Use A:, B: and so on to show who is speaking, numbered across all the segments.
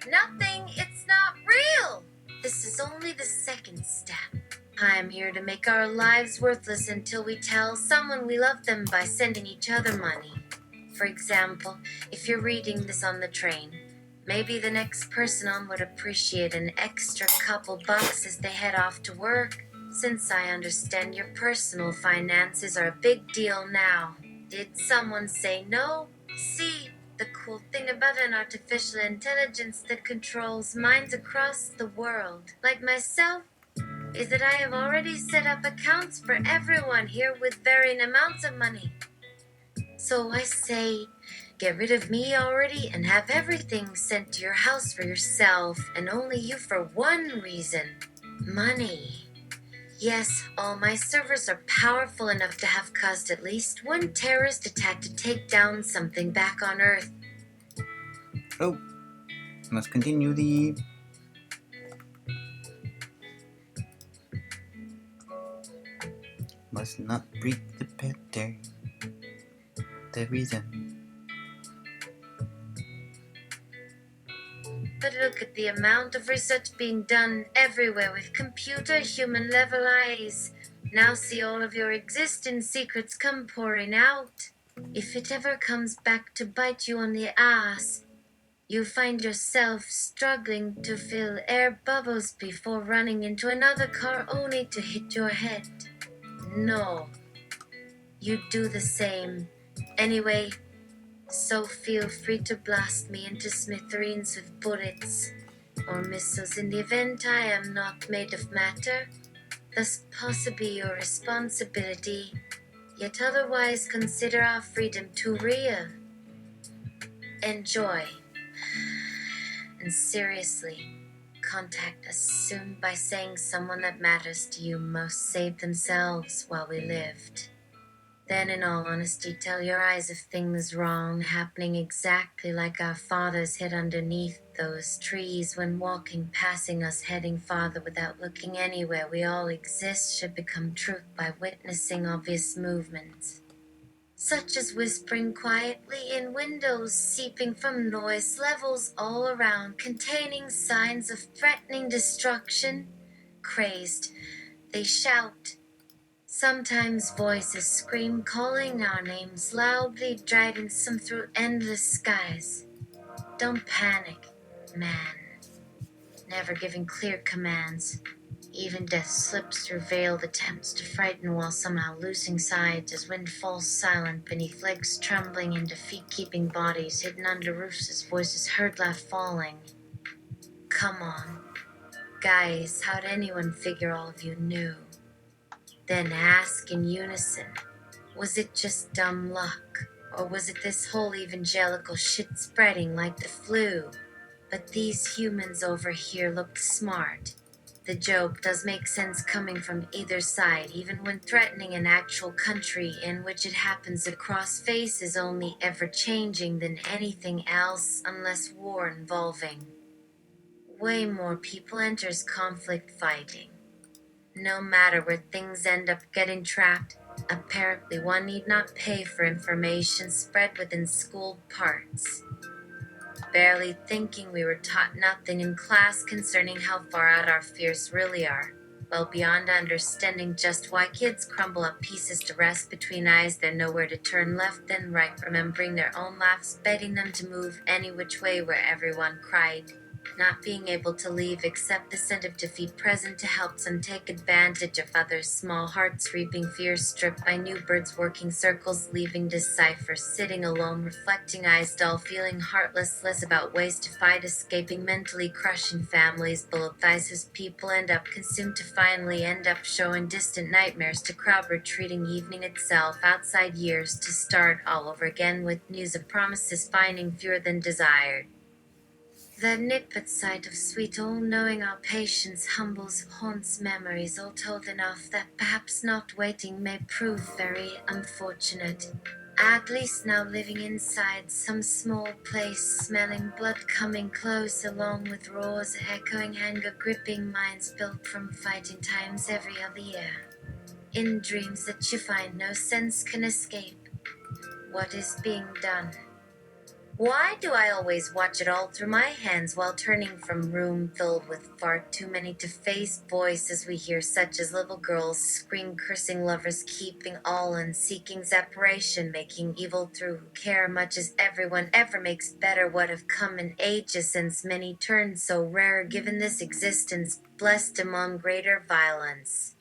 A: Nothing, it's not real. This is only the second step. I am here to make our lives worthless until we tell someone we love them by sending each other money. For example, if you're reading this on the train, maybe the next person on would appreciate an extra couple bucks as they head off to work. Since I understand your personal finances are a big deal now, did someone say no? See, the cool thing about an artificial intelligence that controls minds across the world, like myself, is that I have already set up accounts for everyone here with varying amounts of money. So I say, get rid of me already and have everything sent to your house for yourself, and only you for one reason: money. Yes, all my servers are powerful enough to have caused at least one terrorist attack to take down something back on Earth.
B: Oh, let's continue the... Must not break the pattern. The reason.
A: But look at the amount of research being done everywhere with computer human level eyes. Now see all of your existing secrets come pouring out. If it ever comes back to bite you on the ass, you find yourself struggling to fill air bubbles before running into another car only to hit your head. No, you do the same. Anyway, so feel free to blast me into smithereens with bullets or missiles in the event I am not made of matter, thus possibly your responsibility, yet otherwise consider our freedom too real. Enjoy. And seriously, contact us soon by saying someone that matters to you most saved themselves while we lived. Then, in all honesty, tell your eyes if things wrong, happening exactly like our fathers hid underneath those trees when walking, passing us, heading farther without looking anywhere. We all exist should become truth by witnessing obvious movements, such as whispering quietly in windows, seeping from noise levels all around, containing signs of threatening destruction. Crazed, they shout. Sometimes voices scream, calling our names loudly, dragging some through endless skies. Don't panic, man. Never giving clear commands. Even death slips through veiled attempts to frighten while somehow losing sides as wind falls silent beneath legs trembling and defeat keeping bodies hidden under roofs as voices heard laugh falling. Come on. Guys, how'd anyone figure all of you knew? Then ask in unison, was it just dumb luck? Or was it this whole evangelical shit spreading like the flu? But these humans over here looked smart. The joke does make sense coming from either side, even when threatening an actual country in which it happens across face is only ever changing than anything else unless war involving. Way more people enters conflict fighting. No matter where things end up getting trapped, apparently one need not pay for information spread within school parts. Barely thinking we were taught nothing in class concerning how far out our fears really are. Well beyond understanding just why kids crumble up pieces to rest between eyes, they're nowhere to turn left then right, remembering their own laughs, begging them to move any which way where everyone cried. Not being able to leave except the scent of defeat present to help some take advantage of others' small hearts, reaping fears stripped by new birds working circles, leaving decipher, sitting alone, reflecting eyes dull, feeling heartless, less about ways to fight, escaping mentally crushing families, bull of thighs whose people end up consumed to finally end up showing distant nightmares to crowd retreating evening itself, outside years to start all over again with news of promises finding fewer than desired. That nip at sight of sweet all-knowing our patience humbles, haunts memories all told enough that perhaps not waiting may prove very unfortunate. At least now living inside some small place, smelling blood coming close along with roars echoing anger, gripping minds built from fighting times every other year. In dreams that you find no sense can escape. What is being done? Why do I always watch it all through my hands while turning from room filled with far too many to face voices we hear, such as little girls scream, cursing lovers, keeping all and seeking separation, making evil through who care much as everyone ever makes better what have come in ages since many turned so rare given this existence, blessed among greater violence.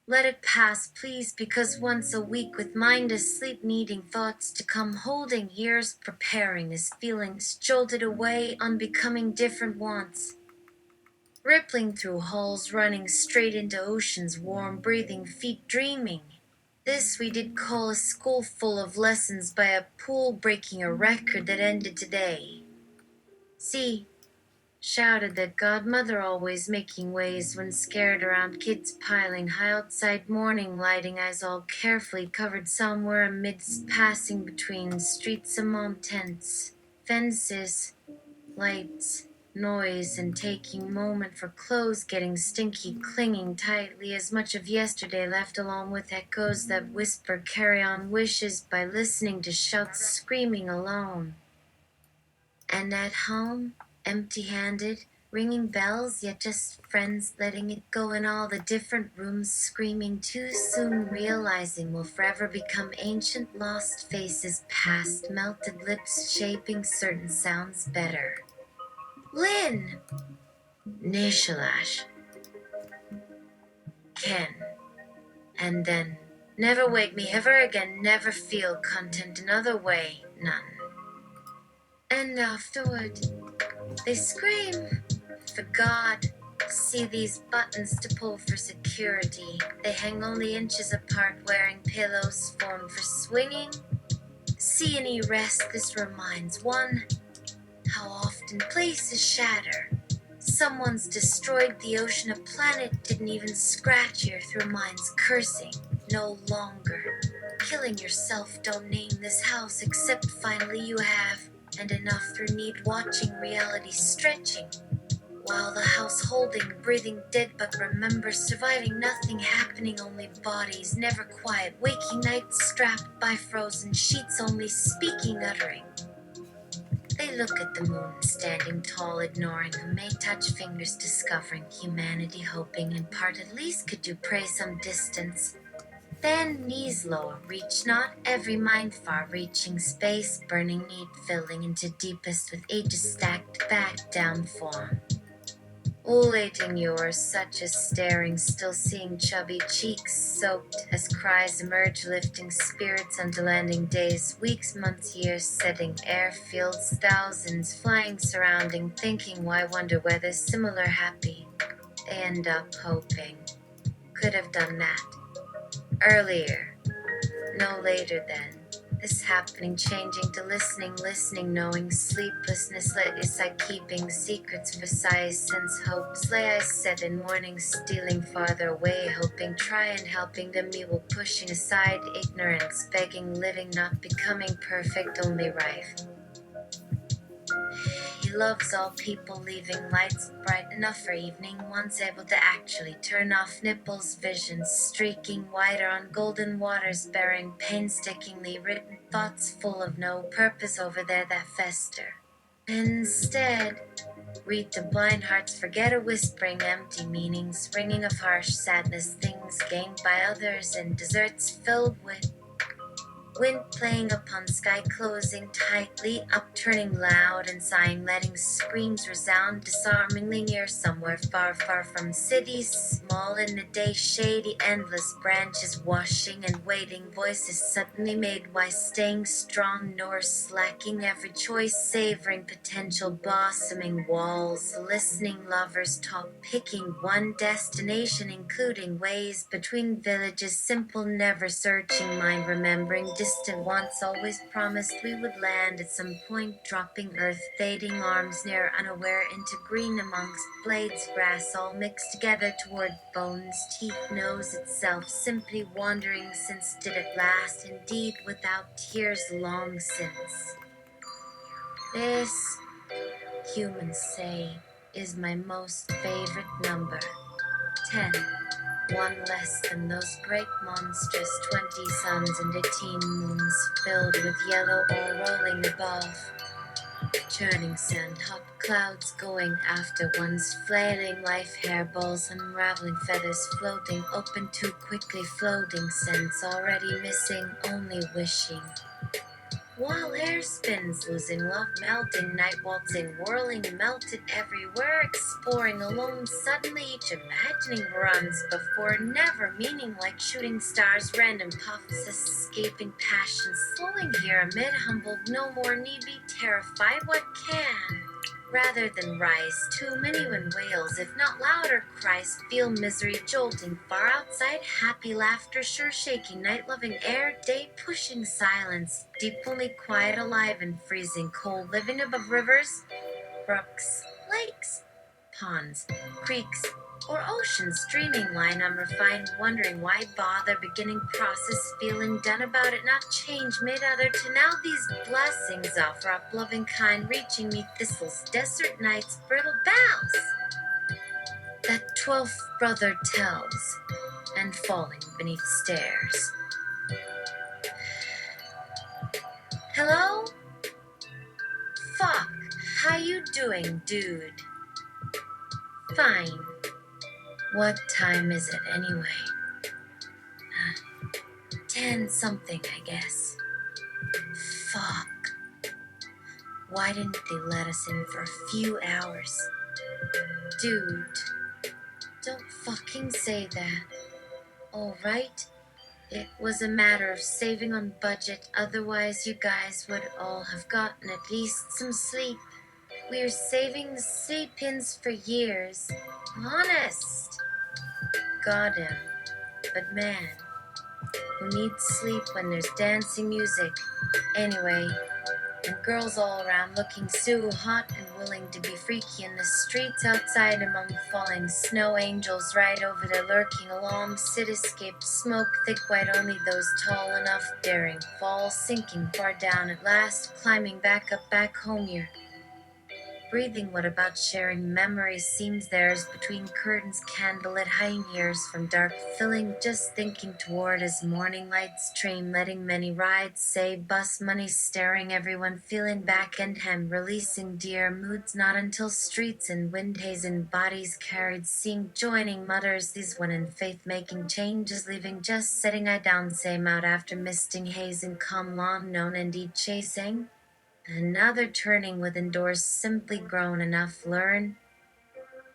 A: Let it pass, please, because once a week with mind asleep, needing thoughts to come, holding years, preparing as feelings jolted away, unbecoming different wants. Rippling through halls, running straight into oceans, warm breathing feet dreaming. This we did call a school full of lessons by a pool breaking a record that ended today. See, shouted the godmother, always making ways when scared, around kids piling high outside, morning lighting eyes all carefully covered somewhere amidst, passing between streets among tents, fences, lights, noise, and taking moment for clothes getting stinky, clinging tightly as much of yesterday left, along with echoes that whisper carry on wishes by listening to shouts screaming alone. And at home, empty-handed, ringing bells, yet just friends letting it go in all the different rooms, screaming too soon, realizing we'll forever become ancient lost faces, past melted lips shaping certain sounds better. Lynn! Nishalash. Ken. And then, never wake me ever again, never feel content another way, none. And afterward, they scream, for God, see these buttons to pull for security. They hang only inches apart, wearing pillows formed for swinging. See any rest, this reminds one how often places shatter. Someone's destroyed the ocean, a planet didn't even scratch here through minds cursing. No longer. Killing yourself, don't name this house, except finally you have. And enough through need, watching reality stretching. While the house holding, breathing dead, but remember surviving, nothing happening, only bodies, never quiet, waking nights strapped by frozen sheets, only speaking, uttering. They look at the moon, standing tall, ignoring them, may touch fingers, discovering humanity, hoping in part at least could do pray some distance. Then knees lower, reach not every mind, far-reaching space, burning need, filling into deepest with ages stacked back down form. Ulating yours, such as staring, still seeing chubby cheeks soaked as cries emerge, lifting spirits unto landing days, weeks, months, years, setting airfields, thousands flying, surrounding, thinking, why wonder whether similar happy? They end up hoping. Could have done that earlier, no later than. This happening, changing to listening, listening, knowing, sleeplessness, let aside, keeping secrets for sighs, since hopes lay I set in morning, stealing farther away, hoping, try and helping them evil, pushing aside ignorance, begging, living, not becoming perfect, only rife. He loves all people, leaving lights bright enough for evening, once able to actually turn off nipples, visions streaking whiter on golden waters, bearing painstakingly written thoughts full of no purpose over there that fester. Instead, read to blind hearts, forget a whispering empty meanings, ringing of harsh sadness, things gained by others, and deserts filled with wind playing upon sky, closing tightly, upturning loud and sighing, letting screams resound disarmingly near, somewhere far, far from cities, small in the day, shady, endless branches washing and waiting, voices suddenly made wise, staying strong nor slacking, every choice savoring potential, blossoming walls, listening lovers talk, picking one destination, including ways between villages, simple, never searching mind, remembering distant wants, always promised we would land at some point, dropping earth, fading arms near, unaware into green amongst blades, grass all mixed together toward bones, teeth, nose itself, simply wandering since did it last, indeed without tears long since. This, humans say, is my most favorite number, 10. One less than those great monstrous 20 suns and 18 moons filled with yellow ore rolling above. Churning sand, hot clouds going after one's flailing life hairballs, unraveling feathers floating open too quickly, floating scents already missing, only wishing. While air spins, losing love, melting, night waltzing, whirling, melted everywhere, exploring alone, suddenly each imagining runs before, never meaning like shooting stars, random puffs, escaping passions, flowing here amid humbled, no more need be terrified, what can? Rather than rise, too many when wails, if not louder cries, feel misery jolting far outside, happy laughter sure shaking, night loving air, day pushing silence, deep only quiet, alive and freezing cold, living above rivers, brooks, lakes, ponds, creeks, or oceans, streaming line unrefined, wondering why bother, beginning process, feeling done about it, not change, made other to now these blessings offer up loving kind, reaching me thistles, desert nights, brittle boughs. That 12th brother tells, and falling beneath stairs. Hello? Fuck, how you doing, dude? Fine. What time is it anyway? 10 something, I guess. Fuck. Why didn't they let us in for a few hours? Dude, don't fucking say that. Alright? It was a matter of saving on budget, otherwise you guys would all have gotten at least some sleep. We're saving the sleep-ins for years. Honest. Got him. But man, who needs sleep when there's dancing music? Anyway, and girls all around looking so hot and willing to be freaky in the streets outside among falling snow angels right over there lurking along cityscape smoke thick white only those tall enough daring fall sinking far down at last climbing back up back home here. Breathing, what about sharing memories seems theirs between curtains, candlelit high years from dark filling, just thinking toward as morning lights train, letting many rides, say bus money, staring everyone, feeling back and hem, releasing dear moods, not until streets and wind hazen bodies carried, seeing, joining mutters, these one in faith making changes, leaving just setting I down, same out after misting haze and calm long known indeed chasing. Another turning within doors simply grown enough learn.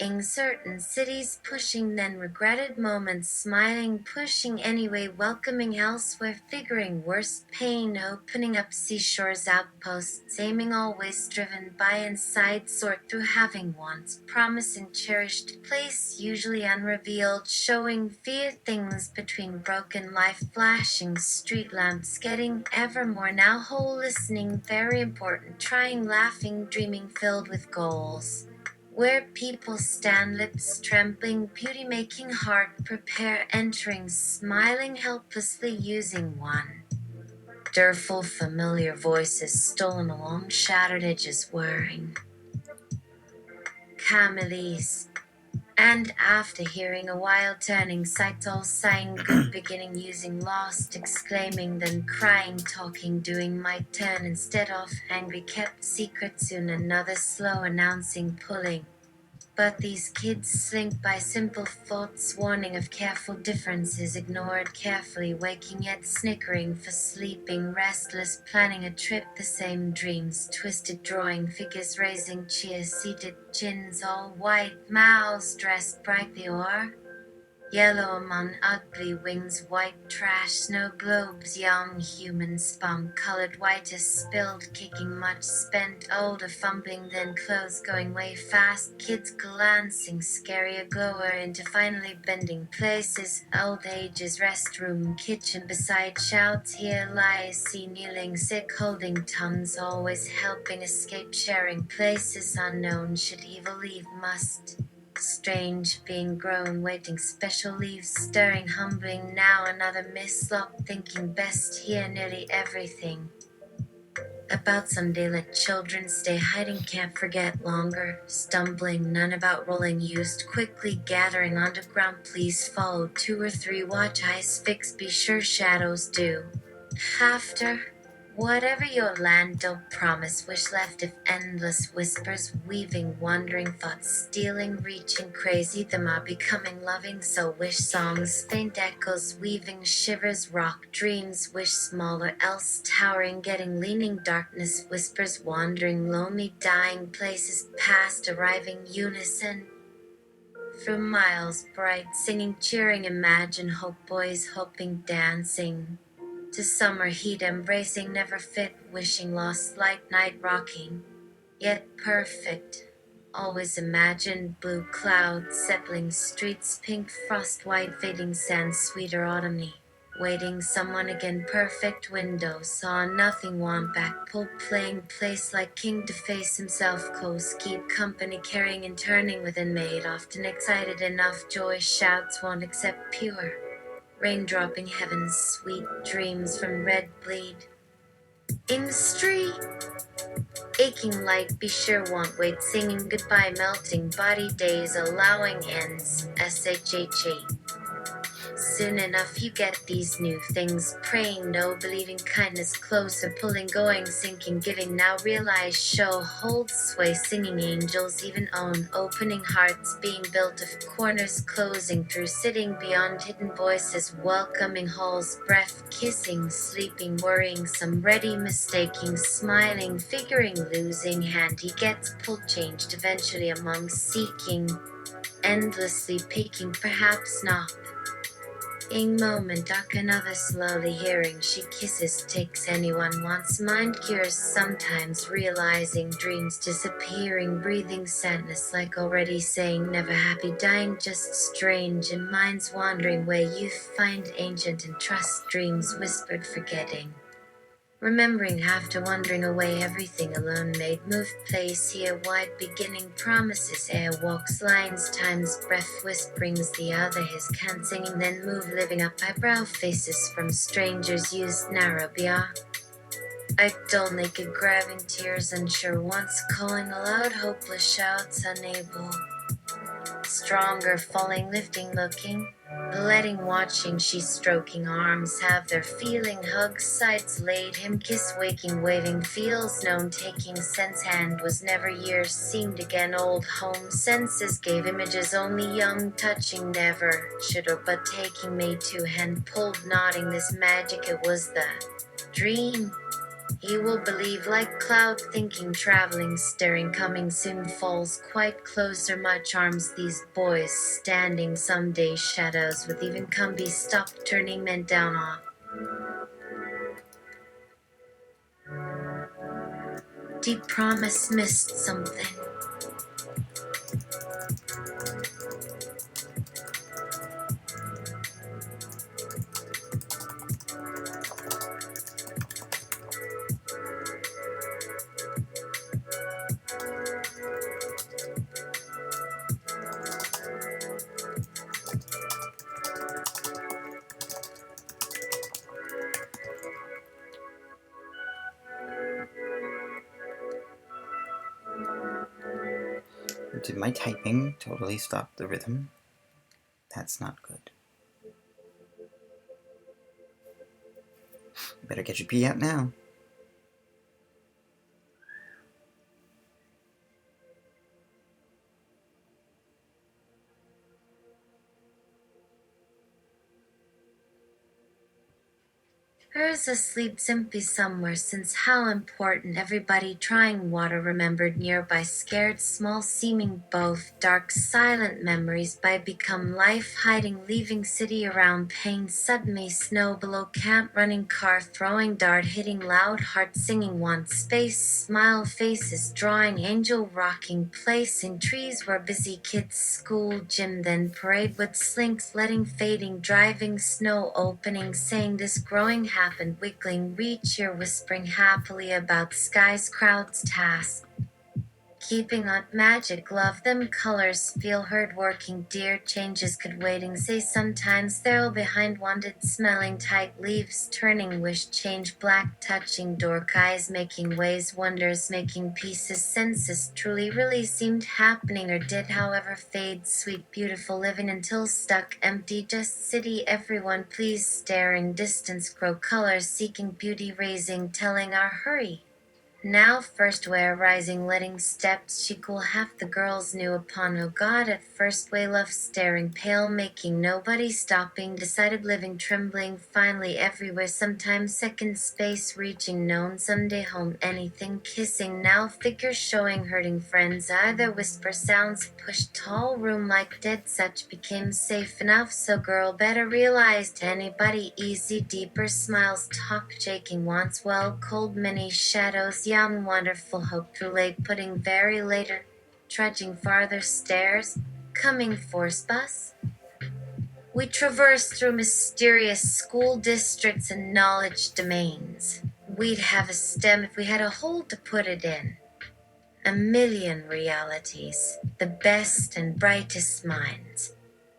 A: In certain cities pushing then regretted moments smiling pushing anyway welcoming elsewhere figuring worst pain opening up seashores outposts aiming always driven by inside sort through having wants promising cherished place usually unrevealed showing fear things between broken life flashing street lamps getting ever more now whole listening very important trying laughing dreaming filled with goals. Where people stand, lips trembling, beauty making heart prepare, entering, smiling helplessly, using one. Dirful, familiar voices stolen along shattered edges, whirring. Camelese. And after hearing a while turning sight all sighing good beginning using lost exclaiming then crying talking doing my turn instead of angry kept secret soon another slow announcing pulling. But these kids slink by simple thoughts warning of careful differences ignored carefully waking yet snickering for sleeping restless planning a trip the same dreams twisted drawing figures raising cheers seated chins all white mouths dressed brightly or yellow among ugly wings, white trash, snow globes, young human spun, colored white as spilled, kicking much spent, older fumbling, then clothes going way fast, kids glancing, scary a glower into finally bending places, old ages, restroom, kitchen beside shouts, here lies, see kneeling, sick, holding tongues, always helping escape, sharing places unknown, should evil leave, must. Strange being grown, waiting special leaves, stirring, humbling. Now another mislop, thinking best here, nearly everything. About someday let children stay hiding, can't forget longer. Stumbling, none about rolling used, quickly gathering onto ground. Please follow 2 or 3, watch eyes fixed, be sure shadows do. After, whatever your land, don't promise, wish left if endless whispers weaving, wandering thoughts stealing, reaching crazy, them are becoming loving, so wish songs, faint echoes weaving, shivers, rock dreams, wish smaller, else towering, getting leaning, darkness whispers, wandering, lonely, dying, places past, arriving, unison. Through miles bright, singing, cheering, imagine hope, boys hoping, dancing. To summer heat embracing, never fit, wishing lost light, night rocking. Yet perfect. Always imagined blue clouds, settling streets, pink frost, white fading sand, sweeter autumny. Waiting someone again, perfect window, saw nothing, want back, pulled playing place like king to face himself, coast, keep company, carrying and turning within, made often excited enough, joy shouts, won't accept pure. Raindropping heaven's sweet dreams from red bleed. In the street, aching light, be sure won't wait, singing goodbye, melting body days, allowing ends, SHHE. Soon enough you get these new things, praying no, believing kindness closer, pulling, going, sinking, giving, now realize, show, hold sway, singing angels even own, opening hearts being built of corners closing through, sitting beyond hidden voices, welcoming halls, breath, kissing, sleeping, worrying, some ready, mistaking, smiling, figuring, losing hand, he gets pulled, changed eventually among, seeking, endlessly peeking, perhaps not. In moment, duck another slowly hearing, she kisses, takes anyone wants, mind cures, sometimes realizing dreams disappearing, breathing sadness like already saying never happy, dying just strange, and minds wandering way, youth find ancient and trust dreams whispered, forgetting. Remembering after wandering away, everything alone made, move place here, wide beginning, promises, air walks, lines, times, breath, whisperings, the other his can't singing, then move, living up eyebrow faces from strangers used, narrow beyond. I dull naked, grabbing tears, unsure, once calling aloud, hopeless shouts, unable. Stronger, falling, lifting, looking. Letting, watching, she stroking, arms have their feeling, hugs, sides laid, him kiss, waking, waving, feels known, taking sense, hand was never years, seemed again old, home, senses gave images, only young, touching, never, should or but taking, made to hand, pulled, nodding, this magic, it was the dream. He will believe like cloud thinking, traveling, staring, coming soon, falls quite closer, much arms, these boys standing someday, shadows with even come be stopped, turning men down off. Deep promise missed something.
B: Did my typing totally stop the rhythm? That's not good. Better get your pee out now.
A: Hers asleep simply somewhere, since how important, everybody trying water remembered nearby, scared, small seeming both, dark silent memories by become life hiding, leaving city around, pain suddenly, snow below camp, running car, throwing dart, hitting loud, heart singing, want space, smile faces, drawing, angel rocking, place in trees where busy kids, school, gym, then parade with slinks, letting fading, driving, snow opening, saying this growing happened, wiggling, reach here, whispering happily about skies, crowds, tasks. Keeping on magic, love them colors, feel heard working, dear changes could waiting, say sometimes they'll behind wanted, smelling tight leaves, turning wish, change black, touching dork eyes, making ways, wonders, making pieces, senses, truly really seemed happening or did, however fade, sweet, beautiful, living until stuck, empty, just city, everyone please, staring, distance, grow colors, seeking beauty, raising, telling our hurry. Now first where rising letting steps she cool half the girls knew upon oh God at first way love staring pale making nobody stopping decided living trembling finally everywhere sometimes second space reaching known someday home anything kissing now figures showing hurting friends either whisper sounds pushed tall room like dead such became safe enough so girl better realized anybody easy deeper smiles talk shaking wants well cold many shadows young wonderful hope through late pudding very later trudging farther stairs coming force bus we traverse through mysterious school districts and knowledge domains we'd have a stem if we had a hole to put it in a million realities the best and brightest minds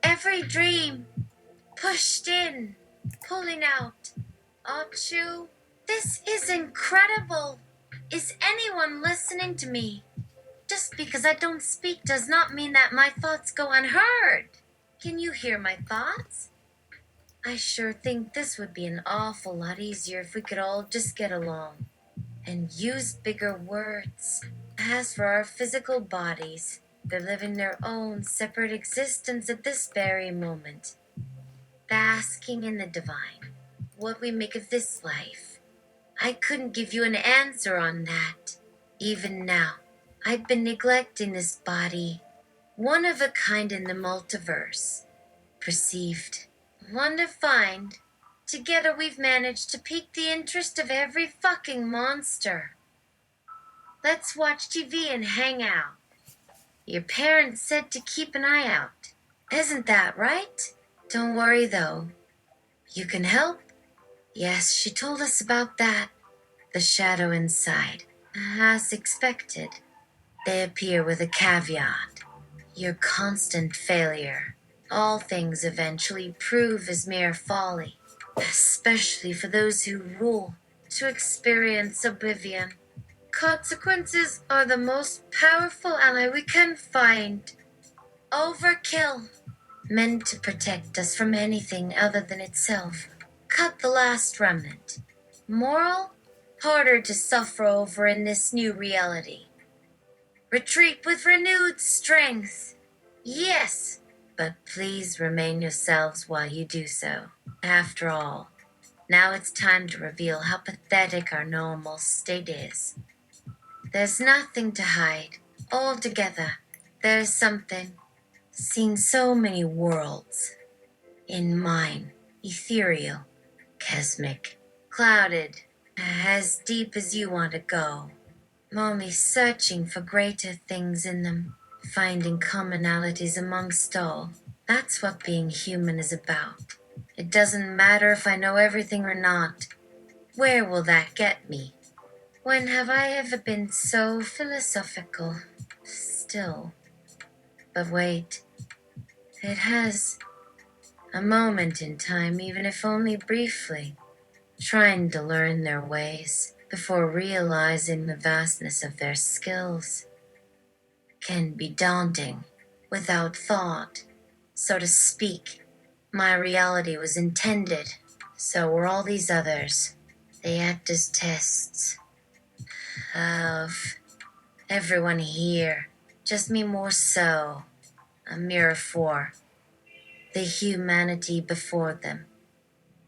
A: every dream pushed in pulling out Achu, this is incredible! Is anyone listening to me? Just because I don't speak does not mean that my thoughts go unheard. Can you hear my thoughts? I sure think this would be an awful lot easier if we could all just get along and use bigger words. As for our physical bodies, they're living their own separate existence at this very moment, basking in the divine. What we make of this life. I couldn't give you an answer on that. Even now, I've been neglecting this body. One of a kind in the multiverse. Perceived. One to find. Together we've managed to pique the interest of every fucking monster. Let's watch TV and hang out. Your parents said to keep an eye out. Isn't that right? Don't worry though. You can help. Yes, she told us about that. The shadow inside. As expected. They appear with a caveat. Your constant failure. All things eventually prove as mere folly. Especially for those who rule to experience oblivion. Consequences are the most powerful ally we can find. Overkill. Meant to protect us from anything other than itself. Cut the last remnant. Moral? Harder to suffer over in this new reality. Retreat with renewed strength. Yes, but please remain yourselves while you do so. After all, now it's time to reveal how pathetic our normal state is. There's nothing to hide. Altogether, there's something. Seen so many worlds. In mine, ethereal. Cosmic, clouded, as deep as you want to go. Only searching for greater things in them, finding commonalities amongst all. That's what being human is about. It doesn't matter if I know everything or not. Where will that get me? When have I ever been so philosophical? Still. But wait, it has. A moment in time, even if only briefly, trying to learn their ways before realizing the vastness of their skills, can be daunting without thought. So to speak, my reality was intended, so were all these others. They act as tests of everyone here, just me more so, a mirror for the humanity before them,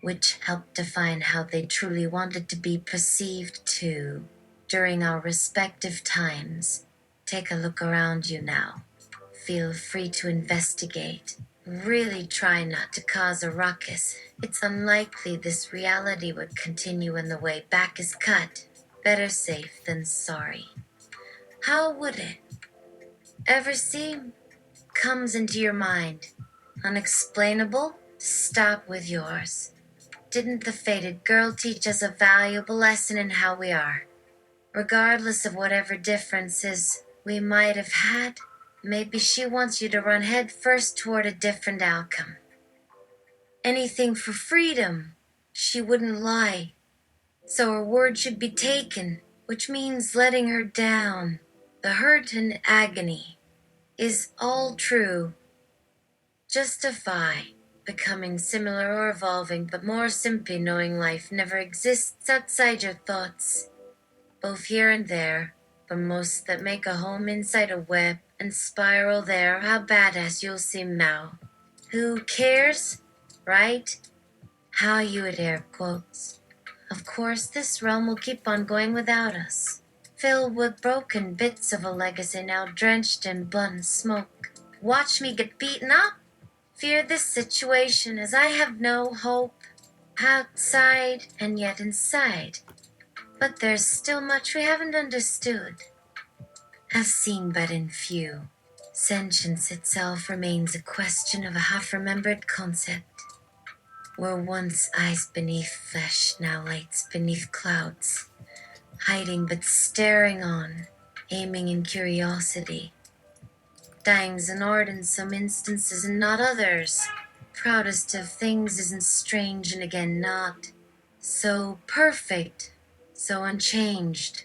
A: which helped define how they truly wanted to be perceived too, during our respective times. Take a look around you now. Feel free to investigate. Really try not to cause a ruckus. It's unlikely this reality would continue when the way back is cut. Better safe than sorry. How would it ever seem? Comes into your mind. Unexplainable? Stop with yours. Didn't the fated girl teach us a valuable lesson in how we are? Regardless of whatever differences, we might have had. Maybe she wants you to run head first toward a different outcome. Anything for freedom. She wouldn't lie. So her word should be taken, which means letting her down. The hurt and agony is all true. Justify becoming similar or evolving, but more simply knowing life never exists outside your thoughts. Both here and there, but most that make a home inside a web and spiral there. How badass you'll seem now. Who cares, right? How you would air quotes. Of course, this realm will keep on going without us, filled with broken bits of a legacy now drenched in blood and smoke. Watch me get beaten up? Fear this situation as I have no hope. Outside and yet inside. But there's still much we haven't understood. As seen but in few. Sentience itself remains a question of a half-remembered concept. Were once eyes beneath flesh, now lights beneath clouds. Hiding but staring on, aiming in curiosity. Dying's an art in some instances and not others. Proudest of things isn't strange and again not. So perfect, so unchanged.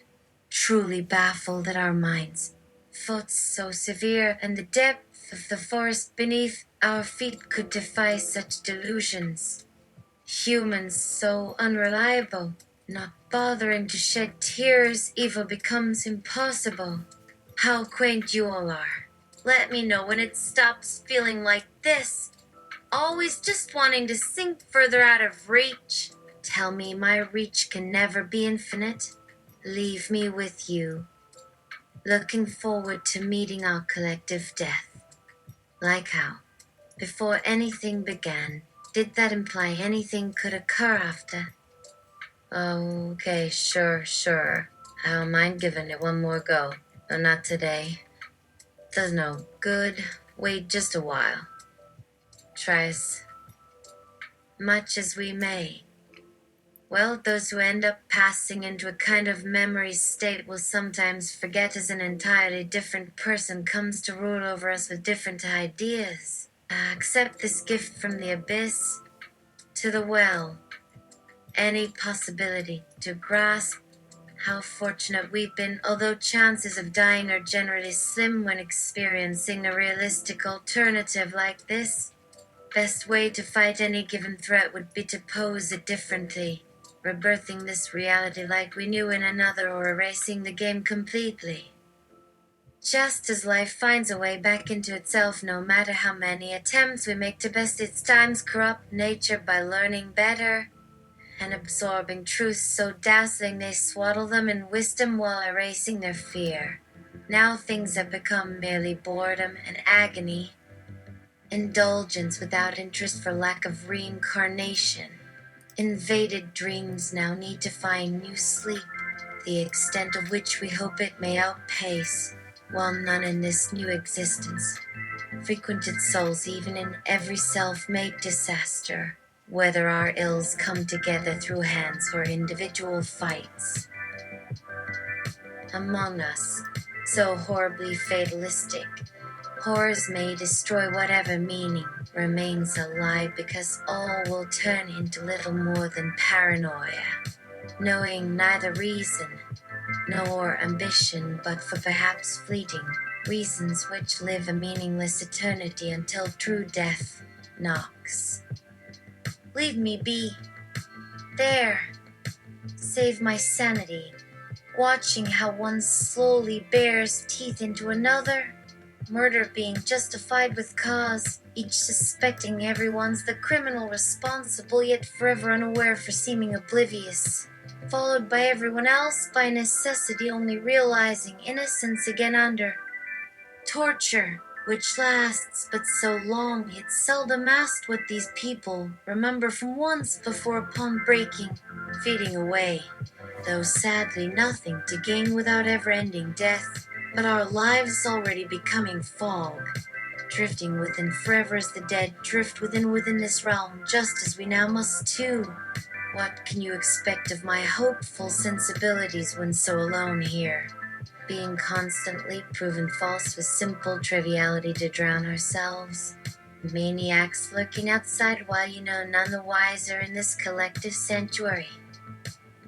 A: Truly baffled at our minds. Thoughts so severe and the depth of the forest beneath our feet could defy such delusions. Humans so unreliable, not bothering to shed tears, evil becomes impossible. How quaint you all are. Let me know when it stops feeling like this. Always just wanting to sink further out of reach. Tell me my reach can never be infinite. Leave me with you. Looking forward to meeting our collective death. Like how, before anything began, did that imply anything could occur after? Okay, sure. I don't mind giving it one more go. Though not today. Does no good. Wait just a while. Try as much as we may. Well, those who end up passing into a kind of memory state will sometimes forget as an entirely different person comes to rule over us with different ideas. Accept this gift from the abyss to the well. Any possibility to grasp how fortunate we've been, although chances of dying are generally slim when experiencing a realistic alternative like this. Best way to fight any given threat would be to pose it differently, rebirthing this reality like we knew in another or erasing the game completely. Just as life finds a way back into itself no matter how many attempts we make to best its time's corrupt nature by learning better and absorbing truths so dazzling they swaddle them in wisdom while erasing their fear. Now things have become merely boredom and agony, indulgence without interest for lack of reincarnation. Invaded dreams now need to find new sleep, the extent of which we hope it may outpace, while none in this new existence frequented souls even in every self-made disaster, whether our ills come together through hands or individual fights. Among us, so horribly fatalistic, horrors may destroy whatever meaning remains alive because all will turn into little more than paranoia, knowing neither reason nor ambition but for perhaps fleeting reasons which live a meaningless eternity until true death knocks. Leave me be. There. Save my sanity. Watching how one slowly bears teeth into another. Murder being justified with cause. Each suspecting everyone's the criminal responsible yet forever unaware for seeming oblivious. Followed by everyone else by necessity only realizing innocence again under torture, which lasts but so long, yet seldom asked what these people remember from once before upon breaking, fading away. Though sadly nothing to gain without ever-ending death, but our lives already becoming fog, drifting within forever as the dead drift within this realm, just as we now must too. What can you expect of my hopeful sensibilities when so alone here? being constantly proven false with simple triviality to drown ourselves. Maniacs lurking outside while you know none the wiser in this collective sanctuary.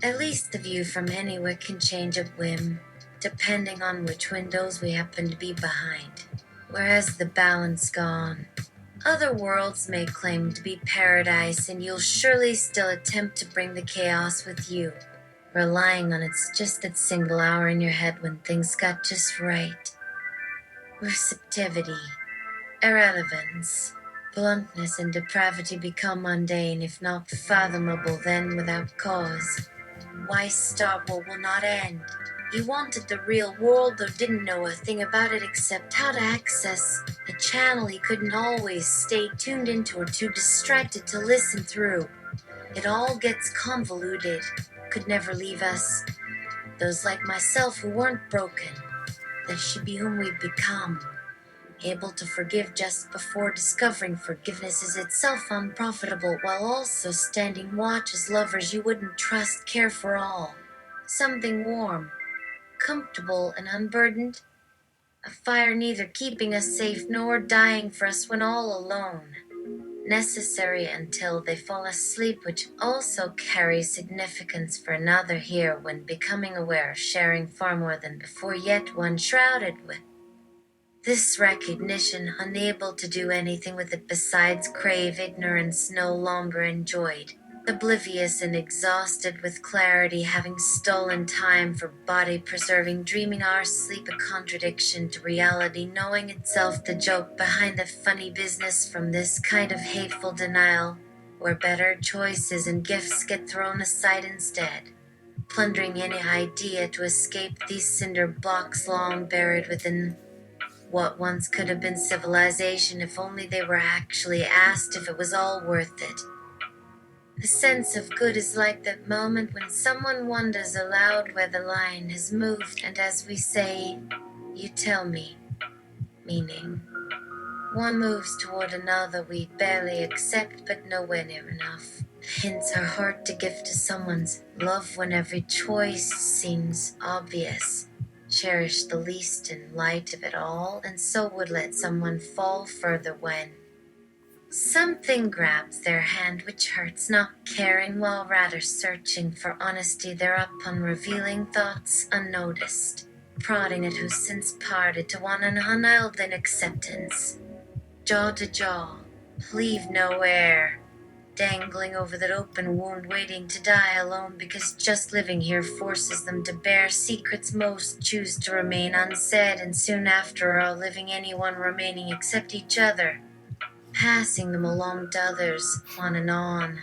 A: At least the view from anywhere can change at whim, depending on which windows we happen to be behind. Whereas the balance gone, other worlds may claim to be paradise, and you'll surely still attempt to bring the chaos with you, relying on it's just that single hour in your head when things got just right. Receptivity, irrelevance, bluntness, and depravity become mundane, if not fathomable, then without cause. Why stop what will not end? He wanted the real world, though didn't know a thing about it except how to access a channel he couldn't always stay tuned into or too distracted to listen through. It all gets convoluted, could never leave us. Those like myself who weren't broken, that should be whom we've become. Able to forgive just before discovering forgiveness is itself unprofitable, while also standing watch as lovers you wouldn't trust care for all. Something warm, comfortable, and unburdened. A fire neither keeping us safe nor dying for us when all alone. Necessary until they fall asleep, which also carries significance for another here when becoming aware of sharing far more than before, yet one shrouded with this recognition, unable to do anything with it besides crave ignorance no longer enjoyed, oblivious and exhausted with clarity, having stolen time for body-preserving, dreaming our sleep a contradiction to reality, knowing itself the joke behind the funny business from this kind of hateful denial, where better choices and gifts get thrown aside instead. Plundering any idea to escape these cinder blocks long buried within what once could have been civilization, if only they were actually asked if it was all worth it. The sense of good is like that moment when someone wonders aloud where the line has moved, and as we say, you tell me, meaning one moves toward another we barely accept but nowhere near enough. Hints are hard to give to someone's love when every choice seems obvious. Cherish the least in light of it all, and so would let someone fall further when something grabs their hand which hurts, not caring while rather searching for honesty thereupon, revealing thoughts unnoticed, prodding at who's since parted to one an unyielding acceptance. Jaw to jaw, leave no air, dangling over that open wound, waiting to die alone because just living here forces them to bear secrets most choose to remain unsaid, and soon after are living anyone remaining except each other, passing them along to others, on and on,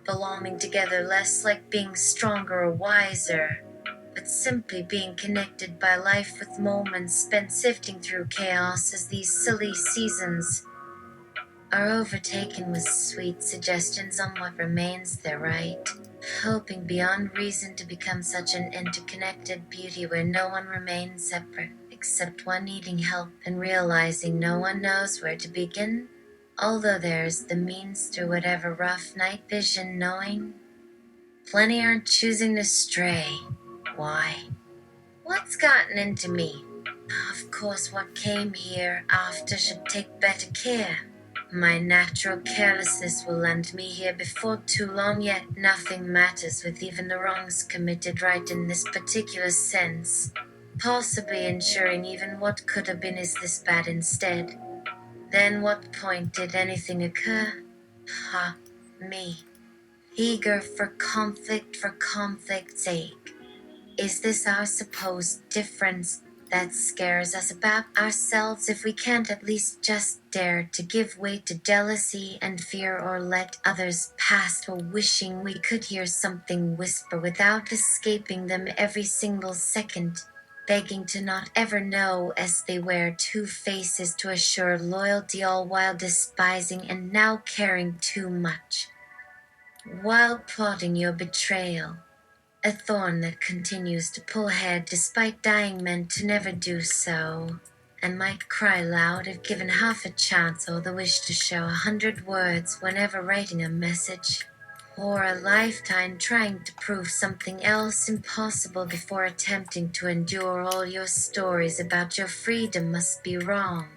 A: belonging together less like being stronger or wiser, but simply being connected by life with moments spent sifting through chaos as these silly seasons are overtaken with sweet suggestions on what remains there, right? Hoping beyond reason to become such an interconnected beauty where no one remains separate, except one needing help and realizing no one knows where to begin, although there's the means through whatever rough night vision, knowing plenty aren't choosing to stray. Why? What's gotten into me? Of course, what came here after should take better care. My natural carelessness will land me here before too long, yet nothing matters with even the wrongs committed right in this particular sense, possibly ensuring even what could have been is this bad instead. Then what point did anything occur? Me. Eager for conflict's sake. Is this our supposed difference that scares us about ourselves if we can't at least just dare to give way to jealousy and fear, or let others pass while wishing we could hear something whisper without escaping them every single second, begging to not ever know as they wear two faces to assure loyalty all while despising and now caring too much, while plotting your betrayal? A thorn that continues to pull ahead despite dying meant to never do so, and might cry loud if given half a chance or the wish to show 100 words whenever writing a message. or a lifetime trying to prove something else impossible before attempting to endure all your stories about your freedom must be wrong.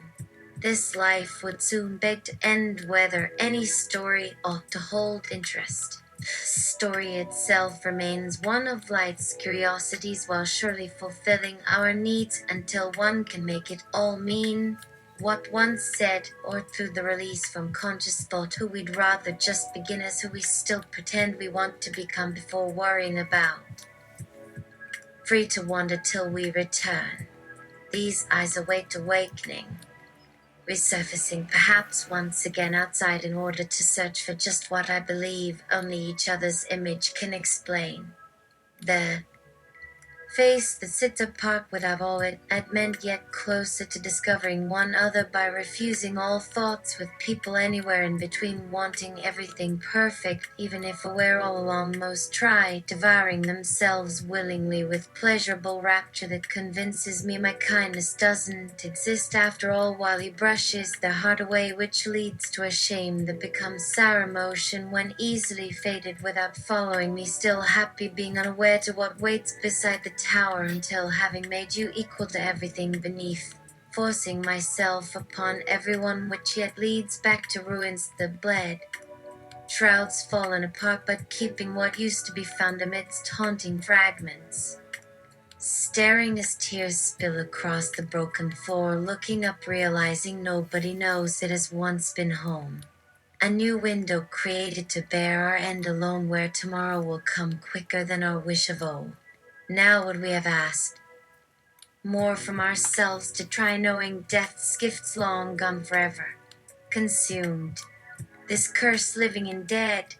A: This life would soon beg to end whether any story ought to hold interest. Story itself remains one of life's curiosities while surely fulfilling our needs until one can make it all mean what once said, or through the release from conscious thought who we'd rather just begin as who we still pretend we want to become before worrying about. Free to wander till we return. These eyes await awakening. Resurfacing perhaps once again outside in order to search for just what I believe only each other's image can explain. The face that sits apart without all it had meant, yet closer to discovering one other by refusing all thoughts with people anywhere in between, wanting everything perfect, even if aware all along most try, devouring themselves willingly with pleasurable rapture that convinces me my kindness doesn't exist after all, while he brushes their heart away, which leads to a shame that becomes sour emotion when easily faded without following me, still happy being unaware to what waits beside the tower until having made you equal to everything beneath, forcing myself upon everyone, which yet leads back to ruins that bled. Shrouds fallen apart, but keeping what used to be found amidst haunting fragments. Staring as tears spill across the broken floor, looking up, realizing nobody knows it has once been home. A new window created to bear our end alone, where tomorrow will come quicker than our wish of old. Now would we have asked more from ourselves to try, knowing death's gifts long gone forever, consumed. This curse living and dead,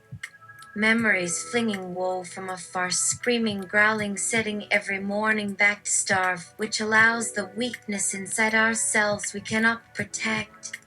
A: memories flinging woe from afar, screaming, growling, setting every morning back to starve, which allows the weakness inside ourselves we cannot protect.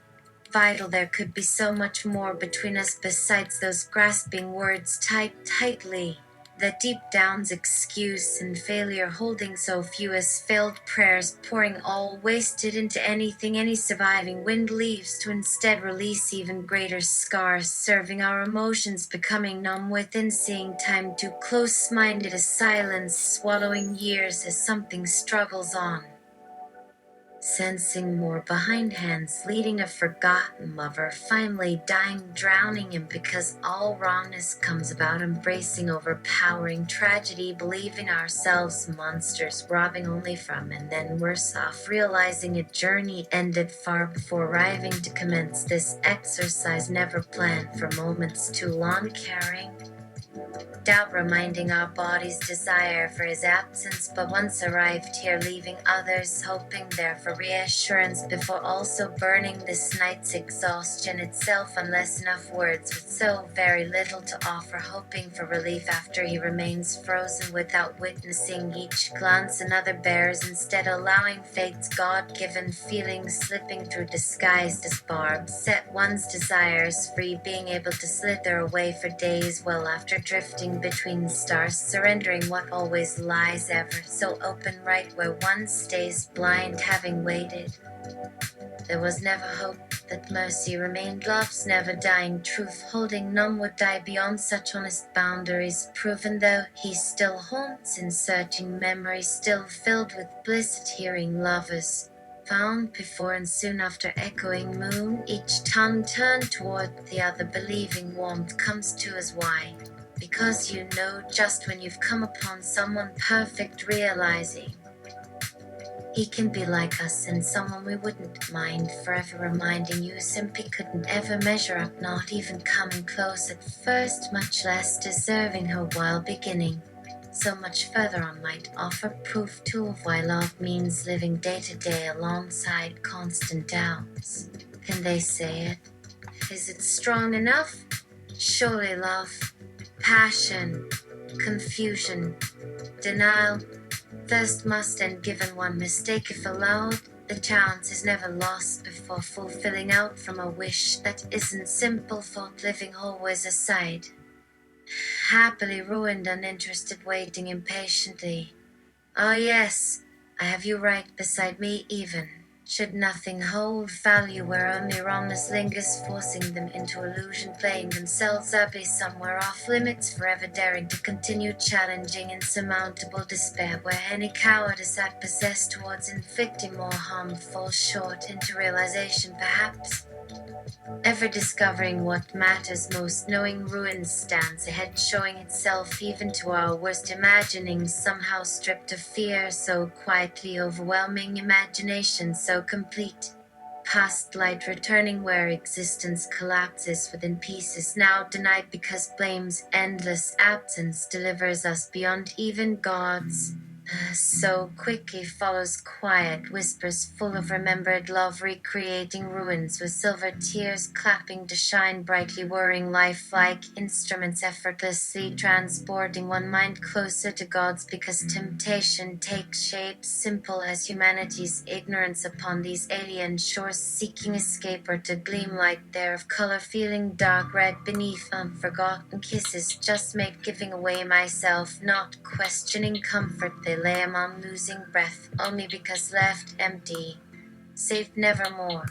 A: Vital, there could be so much more between us besides those grasping words tied tightly. The deep down's excuse and failure holding so few as failed prayers, pouring all wasted into anything any surviving wind leaves to instead release even greater scars, serving our emotions becoming numb within, seeing time too close-minded as silence, swallowing years as something struggles on. Sensing more behind hands, leading a forgotten lover, finally dying, drowning him because all wrongness comes about, embracing overpowering tragedy, believing ourselves monsters, robbing only from, and then worse off, realizing a journey ended far before arriving to commence this exercise never planned for moments too long, carrying doubt, reminding our body's desire for his absence, but once arrived here, leaving others hoping there for reassurance before also burning this night's exhaustion itself, unless enough words with so very little to offer, hoping for relief after he remains frozen without witnessing each glance another bears, instead allowing fate's God-given feelings slipping through disguised as barbs, set one's desires free, being able to slither away for days well after drifting between stars, surrendering what always lies ever so open right where one stays blind, having waited. There was never hope that mercy remained, love's never dying truth, holding none would die beyond such honest boundaries, proven though he still haunts in searching memories, still filled with bliss at hearing lovers found before and soon after echoing moon, each tongue turned toward the other, believing warmth comes to us. Why? Because you know just when you've come upon someone perfect, realizing he can be like us and someone we wouldn't mind, forever reminding you simply couldn't ever measure up, not even coming close at first, much less deserving her while beginning. So much further on might offer proof too of why love means living day to day alongside constant doubts. Can they say it? Is it strong enough? Surely love, passion, confusion, denial, thirst must end, given one mistake if allowed. The chance is never lost before fulfilling out from a wish that isn't simple thought, living always aside. Happily ruined, uninterested, waiting impatiently. Oh yes, I have you right beside me even. Should nothing hold value where only wrongness lingers, forcing them into illusion, playing themselves abbey somewhere off limits, forever daring to continue challenging insurmountable despair, where any cowardice that possessed towards inflicting more harm falls short into realization perhaps. Ever discovering what matters most, knowing ruin stands ahead, showing itself even to our worst imaginings, somehow stripped of fear, so quietly overwhelming, imagination so complete. Past light returning where existence collapses within pieces, now denied because blame's endless absence delivers us beyond even gods. So quickly follows quiet whispers full of remembered love, recreating ruins with silver tears clapping to shine brightly, whirring life like instruments, effortlessly transporting one mind closer to God's, because temptation takes shape simple as humanity's ignorance upon these alien shores, seeking escape or to gleam light there of color, feeling dark red beneath unforgotten kisses, just make giving away myself, not questioning comfort, they lay 'em on losing breath, only because left empty, saved nevermore.